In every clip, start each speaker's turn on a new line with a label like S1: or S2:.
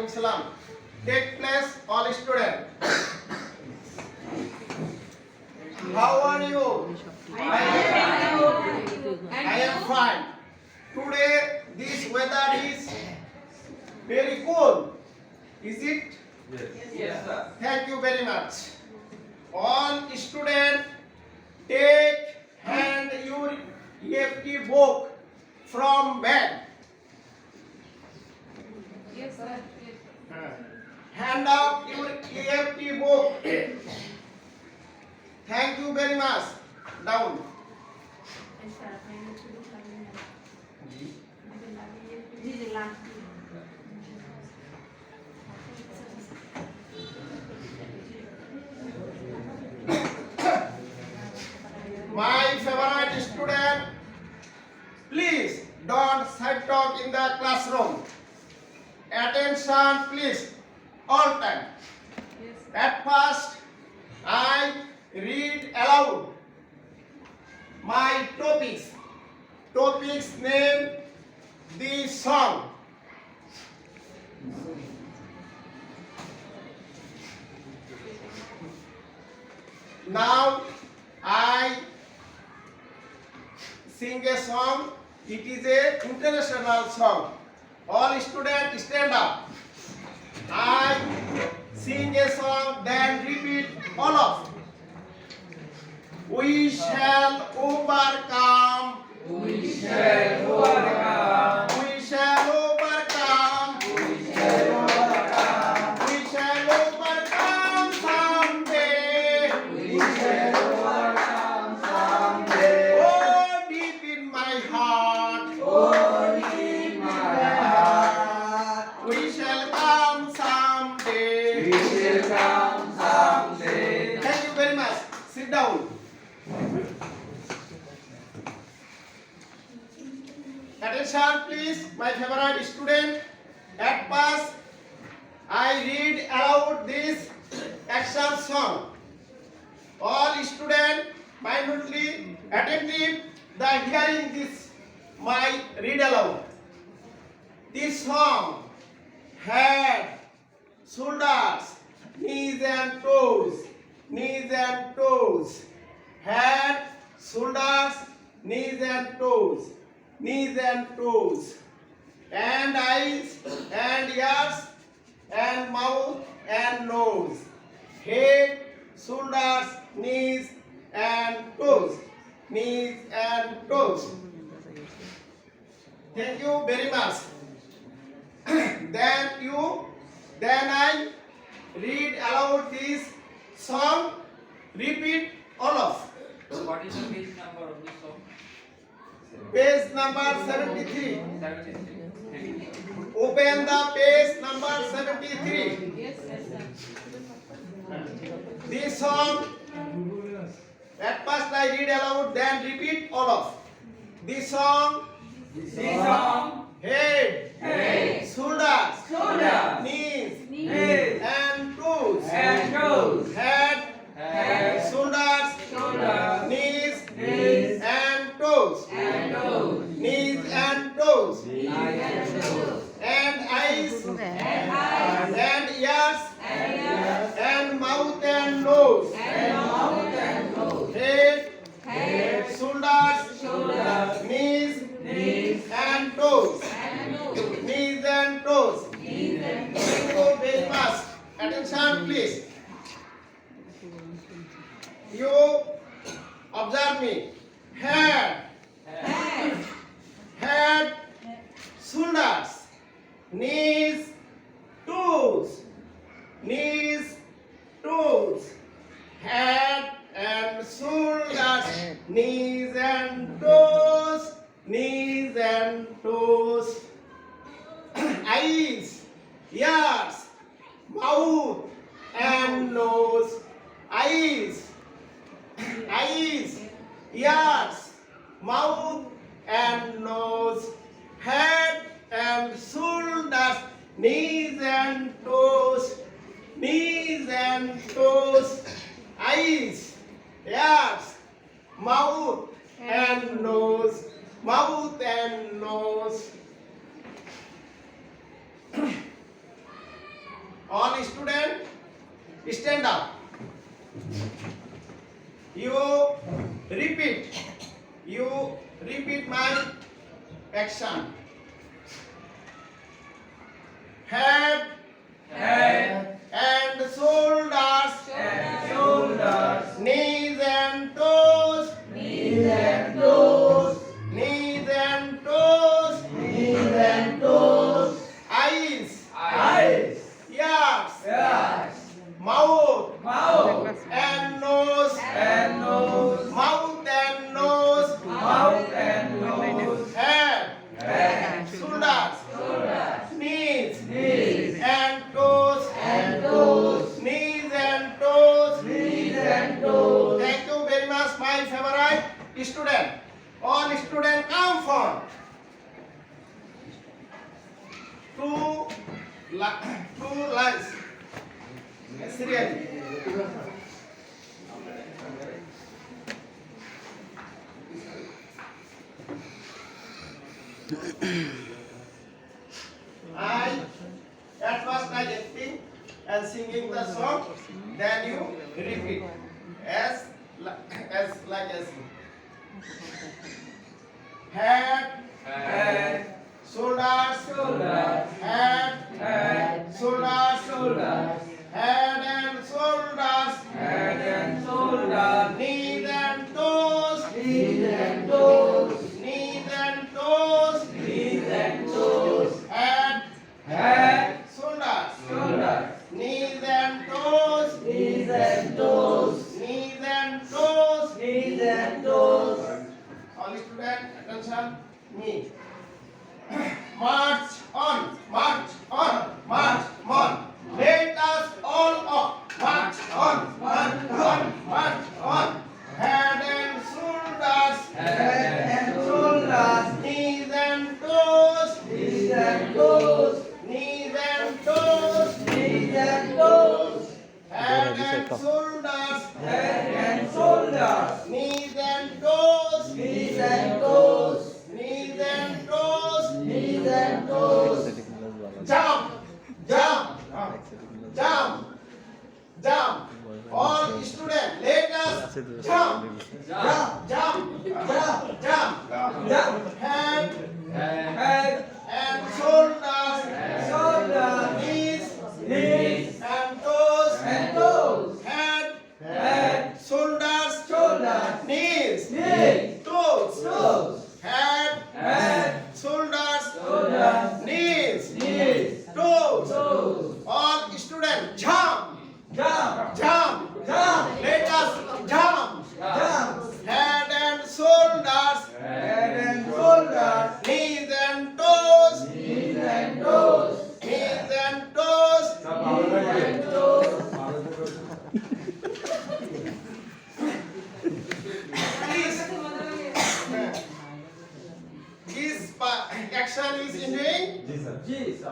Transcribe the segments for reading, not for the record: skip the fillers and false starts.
S1: Walaikum salam. Take place, all students. How are you? I am fine. Today this weather is very cool. Is it?
S2: Yes, sir.
S1: Thank you very much. All students take hand your EFT book from bed.
S3: Yes, sir.
S1: Hand up your EFT book. Thank you very much. Down. My favorite student, please don't side talk in the classroom. Attention, please, all time. At first, I read aloud my topics. Topics name the song. Now I sing a song. It is a international song. All students stand up. I sing a song, then repeat all of. We shall overcome.
S2: We shall overcome.
S1: We shall overcome.
S2: We shall overcome.
S1: We shall overcome someday.
S2: We shall overcome someday.
S1: Oh, deep in my heart,
S2: Oh, in my heart,
S1: we shall come someday.
S2: we shall come someday.
S1: Thank you very much. Sit down. Attention, please, my favorite student. At first, I read aloud this action song. All students minutely attentive the hearing this my read aloud. This song head, shoulders, knees and toes, knees and toes, head, shoulders, knees and toes, knees and toes, and eyes and ears and mouth and nose, head, shoulders, knees and toes, knees and toes. Thank you very much. Then I read aloud this song. Repeat all of.
S2: So what is the page number of this song?
S1: Page number 73.
S2: 73.
S1: Open the page number 73.
S3: Yes, sir.
S1: This song. At first I read aloud, then repeat all of. This song.
S2: This song,
S1: Head.
S2: head,
S1: Shoulders.
S2: shoulders,
S1: Knees.
S2: knees,
S1: And toes.
S2: and toes,
S1: Head.
S2: head,
S1: Shoulders.
S2: shoulders,
S1: Knees.
S2: knees,
S1: And toes.
S2: and toes,
S1: Knees and toes.
S2: and toes,
S1: And eyes.
S2: and eyes,
S1: And ears.
S2: and ears,
S1: And mouth and nose.
S2: and mouth and nose,
S1: Head.
S2: head,
S1: Shoulders.
S2: shoulders,
S1: Knees.
S2: knees,
S1: And toes.
S2: and toes,
S1: Knees and toes.
S2: knees and toes.
S1: Thank you very much. Attention, please. You observe me. Head,
S2: Head,
S1: head, shoulders, knees, toes, knees, toes, head and shoulders, knees and toes, knees and toes, eyes, ears, mouth and nose, eyes, ears, mouth and nose, head and shoulders, knees and toes, eyes, ears, mouth and nose, mouth and nose. All student stand up. You repeat my action. Head and shoulders, knees and toes, knees and toes, eyes, ears, mouth and nose, mouth and nose, head, shoulders, knees and toes, knees and toes. Thank you very much, my favorite student. All students come from two lines. Serially. At first I acting and singing the song, then you repeat as like as head, shoulders, head, shoulders, head and shoulders, knees and toes, knees and toes, head, shoulders, knees and toes, knees and toes. All students, attention, me. March on. Let us all up. March on. Head and shoulders, knees and toes, knees and toes, head and shoulders, knees and toes, jump. All students, let us jump. Head and shoulders, knees and toes, head, shoulders, knees, toes, head, shoulders, knees, toes. All students, jump. Let us jump. Head and shoulders, knees and toes, This action is in doing.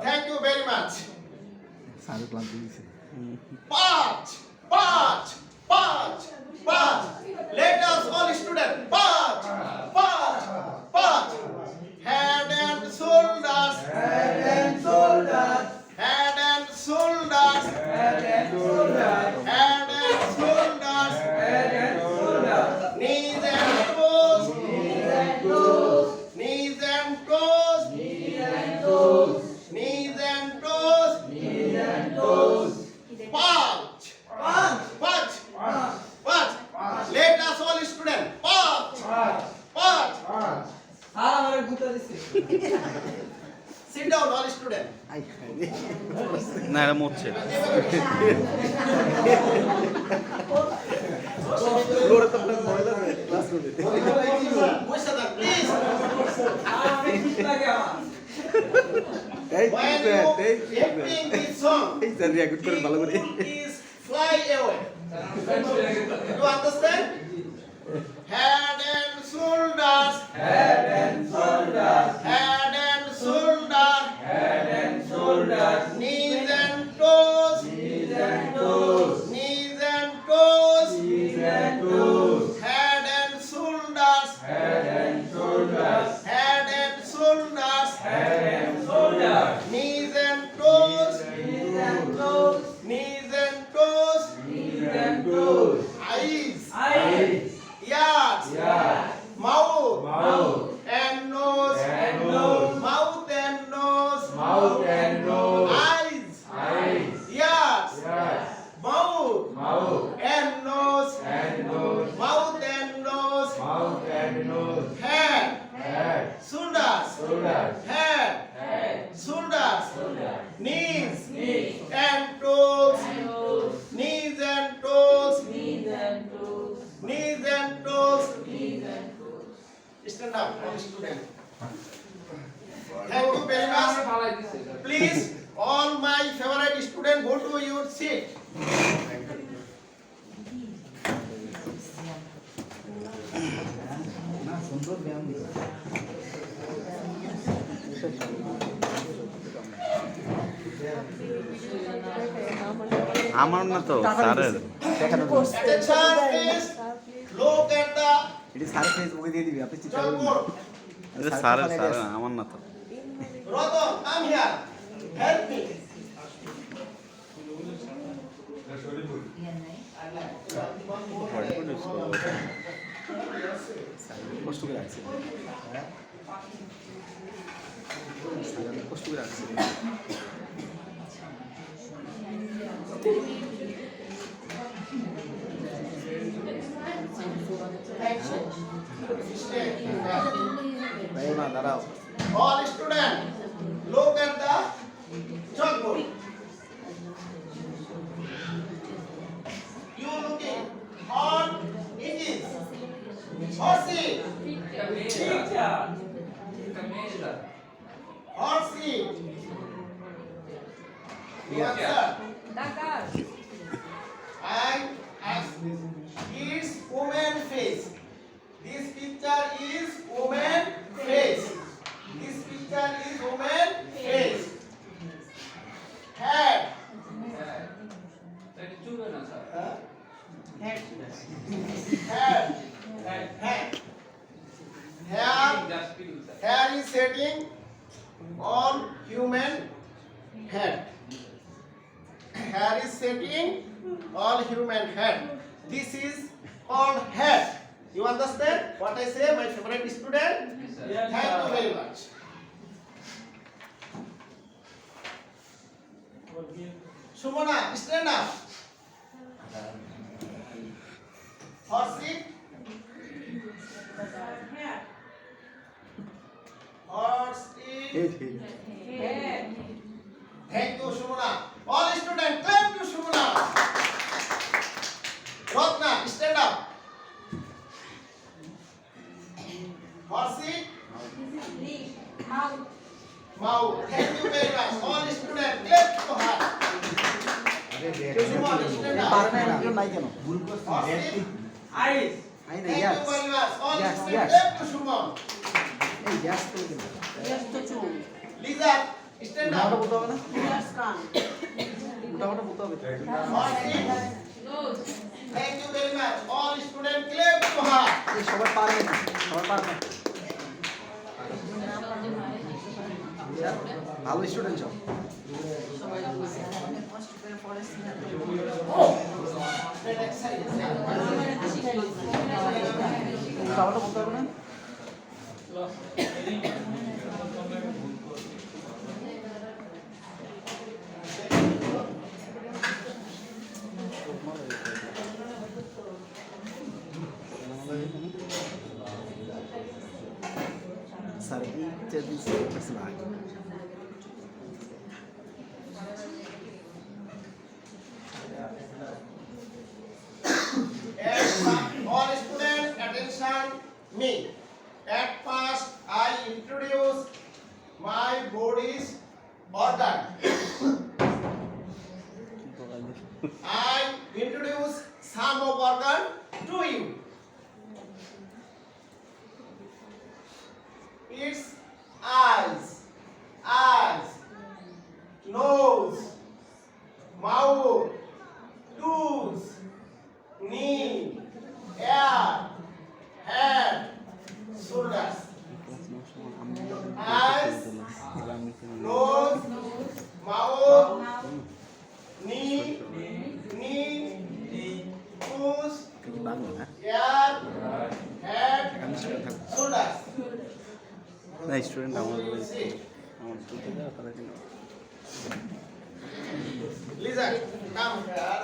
S1: Thank you very much. March. Let us all students march. Head and shoulders, knees and toes, March. Let us all students march. Sit down, all students.
S4: না এটা মরছে
S1: When you sing this song, the moon is fly away. You understand? Head and shoulders, knees and toes, head and shoulders, knees and toes, and toes,
S2: toes,
S1: knees and toes,
S2: knees and toes,
S1: knees and toes.
S2: knees and toes.
S1: Stand up, all student. Thank you very much. Please, all my favorite student, go to your seat.
S4: আমার না তো স্যারের
S1: Attention, please. Look at the
S5: এটি sir ফেসবুকে দিয়ে দিবি আপনি চিন্তা করবেন না।
S1: chalkboard.
S4: এটা স্যারের স্যারের আমার না তো
S1: Rodon, come here. Help me.
S5: কষ্ট করে রাখছি স্যার অনেক কষ্ট করে রাখছি ভাই না দাঁড়াও
S1: All student, look at the chalkboard. You looking on it is. Horsey, horsey. You answer.
S3: Dakar.
S1: I ask this. Is woman face. This picture is woman face. This picture is woman face. Head. Huh? Head. Head. Hair is setting on human head. Hair is setting on human head. This is called head. You understand what I say, my favorite student? Thank you very much. Sumana, stand up. Horsey. Horsey.
S2: Head.
S1: Thank you, Sumana. All students, clap to Sumana. Ratna, stand up. Horsey. Mouth. Thank you very much. All students, clap to her. Sumana, stand
S5: পারে
S1: up.
S5: না কেউ নাই কেন
S1: Horsey.
S5: I না
S1: Thank
S5: yes
S1: you very much. All
S5: Yes,
S1: students,
S5: yes.
S1: clap to Sumana.
S5: এই ইয়াস তো কেন
S2: Yes to two.
S1: Lisa, stand
S5: ওটা
S1: up.
S5: বলতে হবে না
S2: Yes can.
S5: ওটা বলতে হবে
S1: Horsey.
S3: Nose.
S1: Thank you very much. All students, clap to her.
S5: এই সবাই পারবে না সবাই পারবে না ভালো স্টুডেন্ট সব খাবারটা বলতে হবে না স্যার এই দিচ্ছে ভাই
S1: All students, attention me. At first, I introduce my body's organ. I introduce some of organ to you. It's eyes, nose, mouth, toes, knee, ear, head, shoulders, eyes, nose, mouth, knee, toes,
S5: Bangla না
S1: ear, head,
S5: আমি student থাকবো
S1: shoulders.
S4: না student আমার
S1: See,
S4: আমার দুটো দেওয়া তারা কিন্তু
S1: Lisa, come here.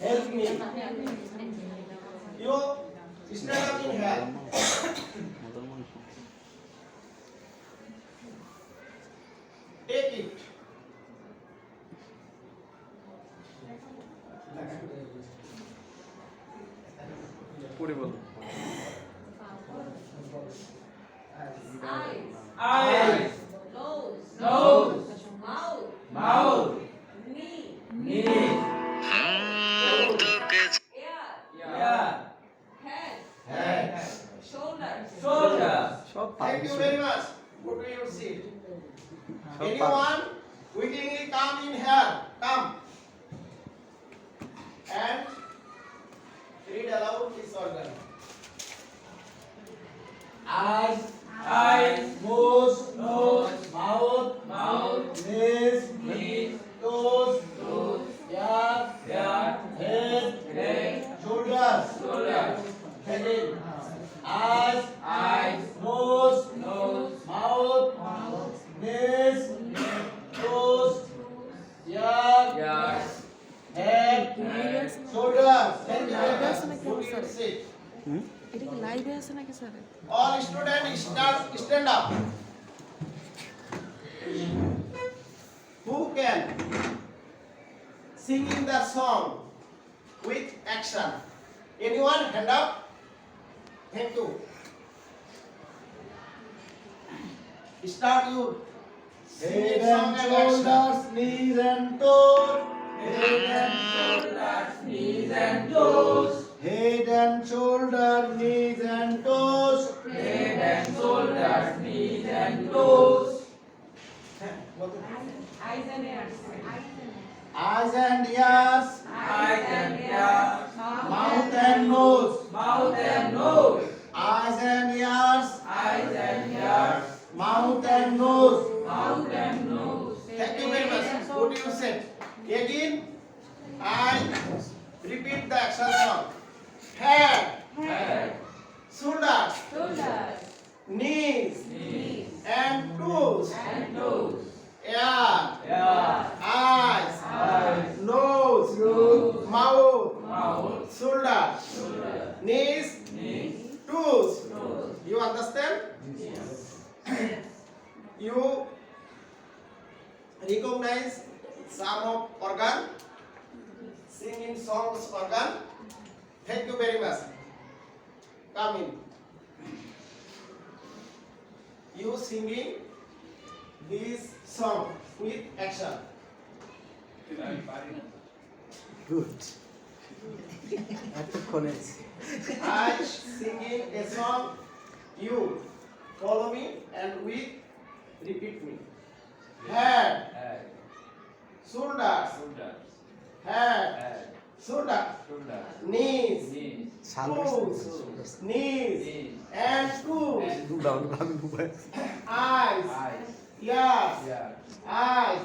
S1: Help me. You stand up in here.
S4: মদর মাংস
S1: Take it.
S4: পড়ে বল।
S2: Eyes. Nose. Mouth. Knee. Ear. Head. Shoulders.
S5: সব
S1: Thank you very much. Go to your seat. Anyone wigglingly come in here? Come. And read aloud this organ.
S5: eyes, nose, mouth, knees, toes, ear, head, shoulders. Again. Eyes, nose, mouth, knees, toes, ear, head, shoulders. Thank you very much. Go to your seat.
S3: এটা কি লাইভে আছে নাকি sir?
S1: All students stand up. Who can singing the song with action? Anyone? Hand up. Thank you. Start your singing
S5: Head
S1: song
S5: and
S1: and action.
S5: shoulders, knees and toes. Head and shoulder, knees and toes.
S2: Eyes and ears.
S5: Eyes and ears, mouth and nose. Eyes and ears, mouth and nose.
S1: Thank you very much. Go to your set. Again, I repeat the action song. Head, shoulders, knees, and toes. Ear, eyes, nose, mouth, shoulder, knees, toes. You understand? You recognize some of organ, singing songs organ. Thank you very much. Come in. You singing this song with action.
S5: Good. এতক্ষণে
S1: I singing a song. You follow me and with repeat me. Head, shoulders, head, shoulder, knees, toes, knees, and toes. Eyes, ears, eyes,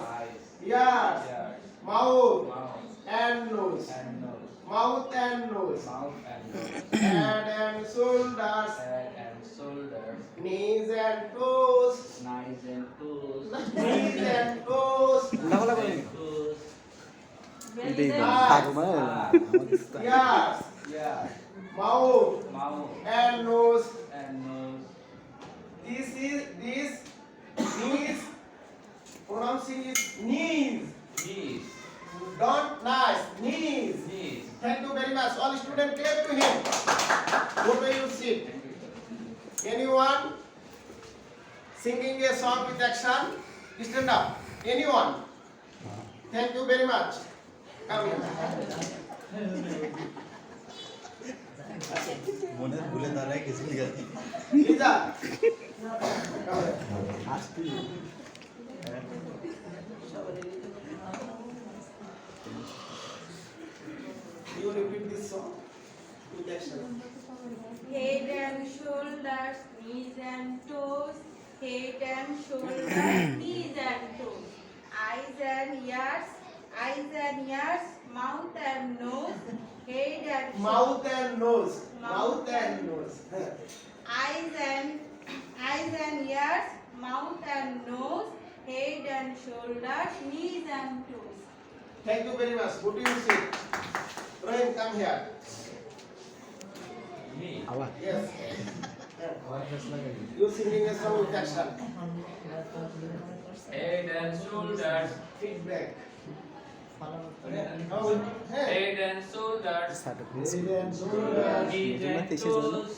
S1: ears, mouth and nose, mouth and nose, head and shoulders, knees and toes, knees and toes,
S2: Very
S5: থাকবো না
S1: ears, mouth and nose. This knees, pronouncing is knees. Don't nice, knees. Thank you very much. All students clap to him. Go to your seat. Anyone singing a song with action? Stand up. Anyone? Thank you very much. Come here.
S5: মনে ভুলে দাঁড়ায় কিছু লিখে
S1: Lisa.
S5: আসতে
S1: You repeat this song with action.
S6: Head and shoulders, knees and toes. Head and shoulders, knees and toes. Eyes and ears, mouth and nose. Head and
S1: Mouth and nose. Mouth and nose.
S6: eyes and ears, mouth and nose. Head and shoulders, knees and toes.
S1: Thank you very much. Go to your seat. Rohim, come here.
S5: আবার
S1: Yes. You singing a song with action.
S7: Head and shoulders,
S1: Feedback.
S2: Head and shoulders.
S5: Head and shoulders.
S2: Knees and toes.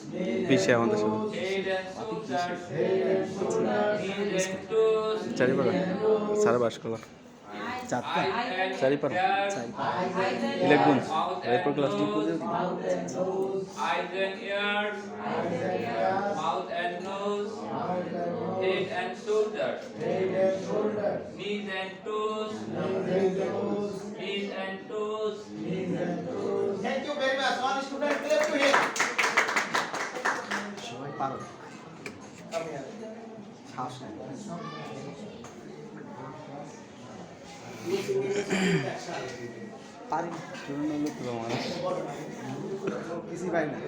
S4: পিছিয়ে আমাদের সাথে
S2: Head and shoulders.
S5: Head and shoulders.
S2: Knees and toes.
S4: Charipara সারা বাস কলা
S2: Eyes and
S4: Charipara
S2: ears.
S4: ইলেকগুন
S2: Mouth
S4: এরপর
S2: and
S4: class ঠিক করে
S2: nose.
S5: Mouth and nose.
S2: Eyes and ears.
S5: Eyes and ears.
S2: Mouth and nose.
S5: Mouth and nose.
S2: Head and shoulders.
S5: Head and shoulders.
S2: Knees and toes.
S5: Knees and toes.
S2: Knees and toes.
S5: Knees and toes.
S1: Thank you very much. All students clap to him.
S5: সবাই পারো
S1: Come here.
S5: শ্বাস নেই পারি কিছুই পারি না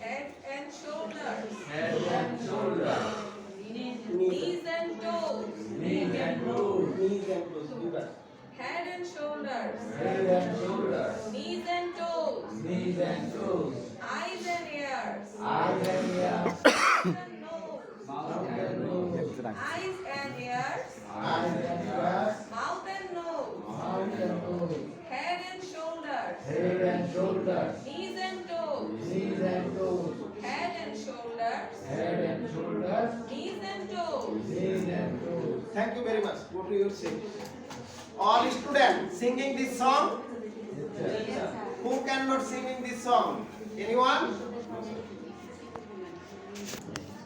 S2: Head and shoulders.
S5: Head and shoulders.
S2: Knees and toes.
S5: Knees and toes.
S1: Knees and toes. Do that.
S2: Head and shoulders.
S5: Head and shoulders.
S2: Knees and toes.
S5: Knees and toes.
S2: Eyes and ears.
S5: Eyes and ears.
S2: Mouth and nose.
S5: Mouth and nose.
S2: Eyes and ears.
S5: Eyes and ears.
S2: Mouth and nose.
S5: Mouth and nose.
S2: Head and shoulders.
S5: Head and shoulders.
S2: Knees and toes.
S5: Knees and toes.
S2: Head and shoulders.
S5: Head and shoulders.
S2: Knees and toes.
S5: Knees and toes.
S1: Thank you very much. Go to your seat. All students singing this song. Who cannot singing this song? Anyone?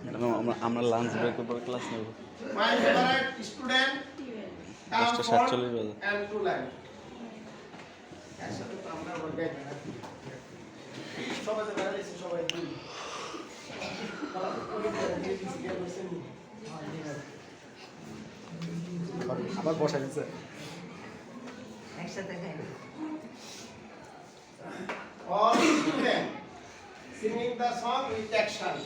S4: Madam আমরা lunch ব্রেকের পর class নেব
S1: My favorite student come
S4: 10:47
S1: from
S4: বাজে।
S1: and to line. একসাথে তো আমরা বলবে সবাই তো বেরিয়েছে সবাই দুই
S5: আবার বসা দিচ্ছে
S1: All students singing the song with action.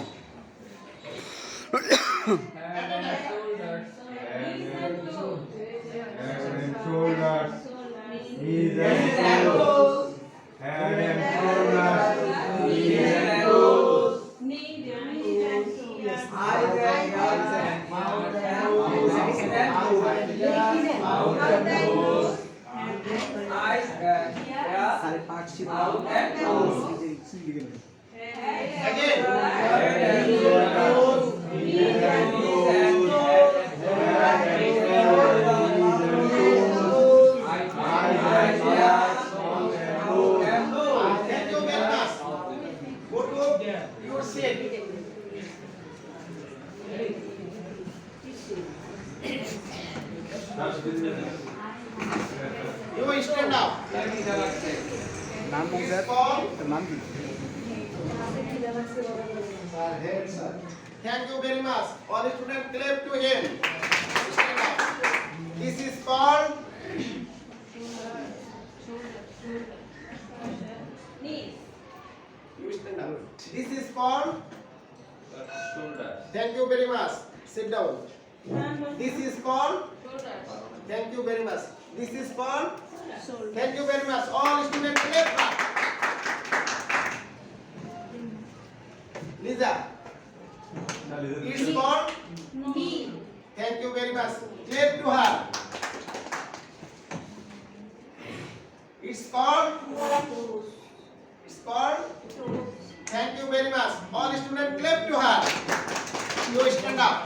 S2: Head and shoulders. Knees and toes.
S7: Head and shoulders, knees and toes. Head and shoulders, knees and toes.
S6: Knees and ears.
S5: Eyes and ears. Mouth and nose. Eyes and ears. Mouth and nose. সাড়ে পাঁচ ছিল
S1: Again.
S5: Head and shoulders. Knees and toes. Head and shoulders. Eyes and ears. Mouth and nose.
S1: Thank you very much. Go to your seat. You stand up.
S5: নাম কি sir
S1: Call.
S5: নাম কি
S1: Thank you very much. All students clap to him. Stand up. This is called
S2: Knees.
S1: you stand up. This is called
S2: Shoulders.
S1: thank you very much. Sit down. This is called
S2: Shoulders.
S1: thank you very much. This is called thank you very much. All students clap. Lisa. It's called
S6: Knee.
S1: thank you very much. Clap to her. It's called thank you very much. All students clap to her. You stand up.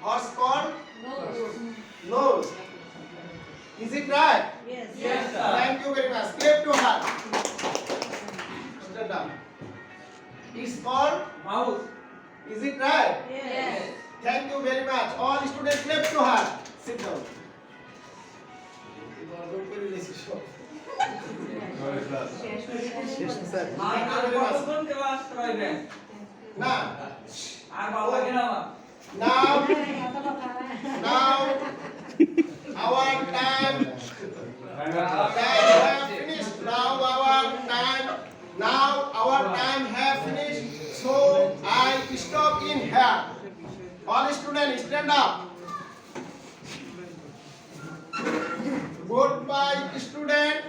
S1: Horse called
S2: Nose.
S1: nose. Is it right?
S6: Yes.
S2: Yes, sir.
S1: Thank you very much. Clap to her. Stand up. It's called
S2: Mouth.
S1: is it right?
S2: Yes.
S1: Thank you very much. All students clap to her. Sit down.
S5: শেষ তো sir
S1: Now, now, our time have finished. Now our time have finished. So I stop in here. All students stand up. Goodbye, student.